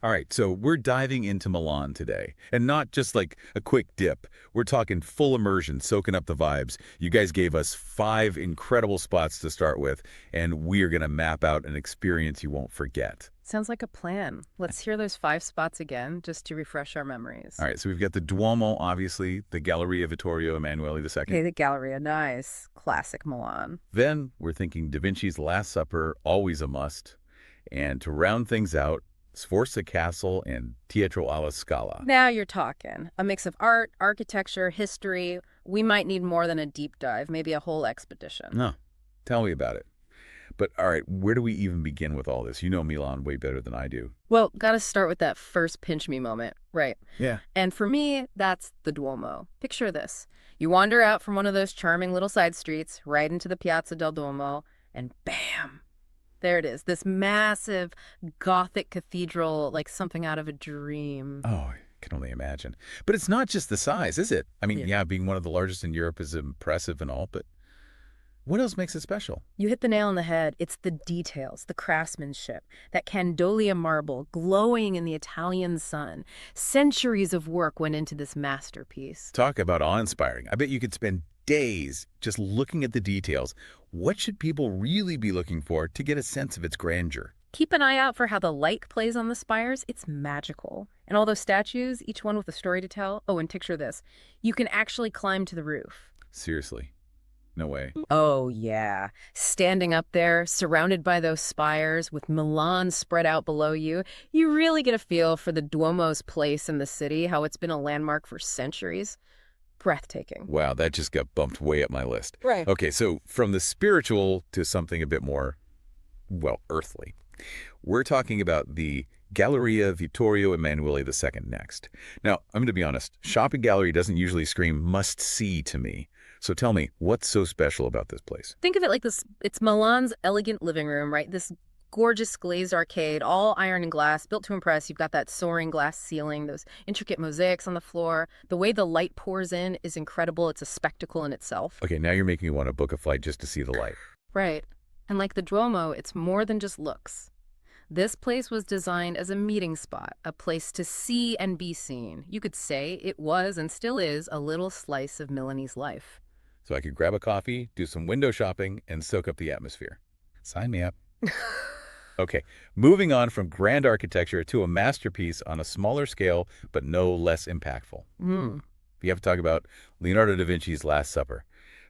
All right, so we're diving into Milan today, and not just like a quick dip. We're talking full immersion, soaking up the vibes. You guys gave us 5 incredible spots to start with, and we're going to map out an experience you won't forget. Sounds like a plan. Let's hear those 5 spots again, just to refresh our memories. All right, so we've got the Duomo, obviously, the Galleria Vittorio Emanuele II. Okay, the Galleria, nice. Classic Milan. Then we're thinking Da Vinci's Last Supper, always a must. And to round things out, Sforza Castle and Teatro alla Scala. Now you're talking. A mix of art, architecture, history. We might need more than a deep dive, maybe a whole expedition. No, tell me about it. But all right, where do we even begin with all this? You know Milan way better than I do. Well, gotta start with that first pinch me moment. Right. Yeah. And for me, that's the Duomo. Picture this. You wander out from one of those charming little side streets, right into the Piazza del Duomo, and bam! There it is, this massive Gothic cathedral, like something out of a dream. Oh, I can only imagine. But it's not just the size, is it? I mean, Yeah. yeah, being one of the largest in Europe is impressive and all, but what else makes it special? You hit the nail on the head. It's the details, the craftsmanship, that Candolia marble glowing in the Italian sun. Centuries of work went into this masterpiece. Talk about awe-inspiring. I bet you could spend days just looking at the details. What should people really be looking for to get a sense of its grandeur? Keep an eye out for how the light plays on the spires. It's magical. And all those statues, each one with a story to tell. Oh, and picture this. You can actually climb to the roof. Seriously, no way. Oh, yeah. Standing up there, surrounded by those spires, with Milan spread out below you, you really get a feel for the Duomo's place in the city, how it's been a landmark for centuries. Breathtaking. Wow, that just got bumped way up my list. Right. Okay, so from the spiritual to something a bit more, well, earthly. We're talking about the Galleria Vittorio Emanuele II next. Now, I'm going to be honest, shopping gallery doesn't usually scream must-see to me. So tell me, what's so special about this place? Think of it like this. It's Milan's elegant living room, right? This gorgeous glazed arcade, all iron and glass, built to impress. You've got that soaring glass ceiling, those intricate mosaics on the floor. The way the light pours in is incredible. It's a spectacle in itself. Okay, now you're making me want to book a flight just to see the light. Right. And like the Duomo, it's more than just looks. This place was designed as a meeting spot, a place to see and be seen. You could say it was and still is a little slice of Milanese life. So I could grab a coffee, do some window shopping, and soak up the atmosphere. Sign me up. Okay, moving on from grand architecture to a masterpiece on a smaller scale, but no less impactful. Mm. You have to talk about Leonardo da Vinci's Last Supper.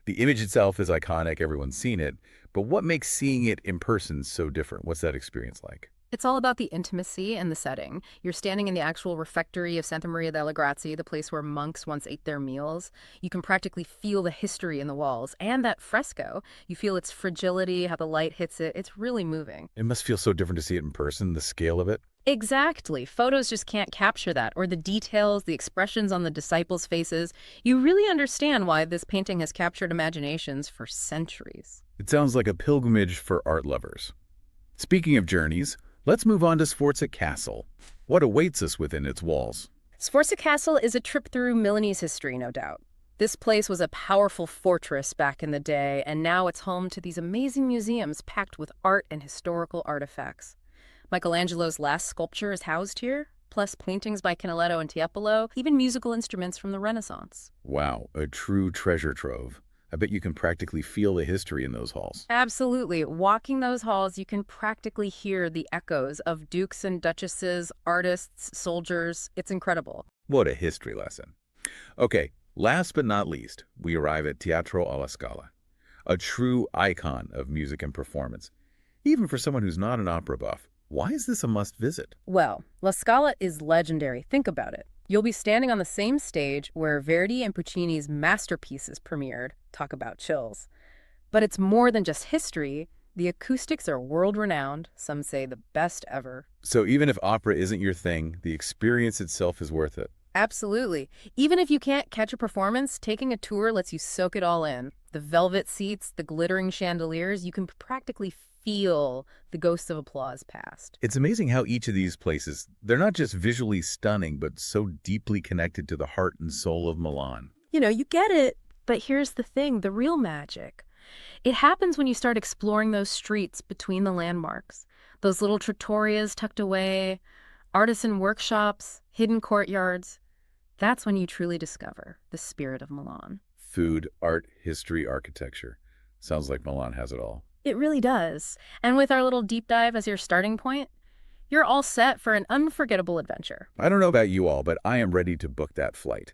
The image itself is iconic, everyone's seen it, but what makes seeing it in person so different? What's that experience like? It's all about the intimacy and the setting. You're standing in the actual refectory of Santa Maria delle Grazie, the place where monks once ate their meals. You can practically feel the history in the walls and that fresco. You feel its fragility, how the light hits it. It's really moving. It must feel so different to see it in person, the scale of it. Exactly. Photos just can't capture that, or the details, the expressions on the disciples' faces. You really understand why this painting has captured imaginations for centuries. It sounds like a pilgrimage for art lovers. Speaking of journeys, let's move on to Sforza Castle. What awaits us within its walls? Sforza Castle is a trip through Milanese history, no doubt. This place was a powerful fortress back in the day, and now it's home to these amazing museums packed with art and historical artifacts. Michelangelo's last sculpture is housed here, plus paintings by Canaletto and Tiepolo, even musical instruments from the Renaissance. Wow, a true treasure trove. I bet you can practically feel the history in those halls. Absolutely. Walking those halls, you can practically hear the echoes of dukes and duchesses, artists, soldiers. It's incredible. What a history lesson. Okay, last but not least, we arrive at Teatro alla Scala, a true icon of music and performance. Even for someone who's not an opera buff, why is this a must-visit? Well, La Scala is legendary. Think about it. You'll be standing on the same stage where Verdi and Puccini's masterpieces premiered. Talk about chills. But it's more than just history. The acoustics are world-renowned, some say the best ever. So even if opera isn't your thing, the experience itself is worth it. Absolutely. Even if you can't catch a performance, taking a tour lets you soak it all in. The velvet seats, the glittering chandeliers, you can practically feel the ghosts of applause past. It's amazing how each of these places, they're not just visually stunning, but so deeply connected to the heart and soul of Milan. You get it. But here's the thing, the real magic. It happens when you start exploring those streets between the landmarks. Those little trattorias tucked away. Artisan workshops, hidden courtyards. That's when you truly discover the spirit of Milan. Food, art, history, architecture. Sounds like Milan has it all. It really does. And with our little deep dive as your starting point, you're all set for an unforgettable adventure. I don't know about you all, but I am ready to book that flight.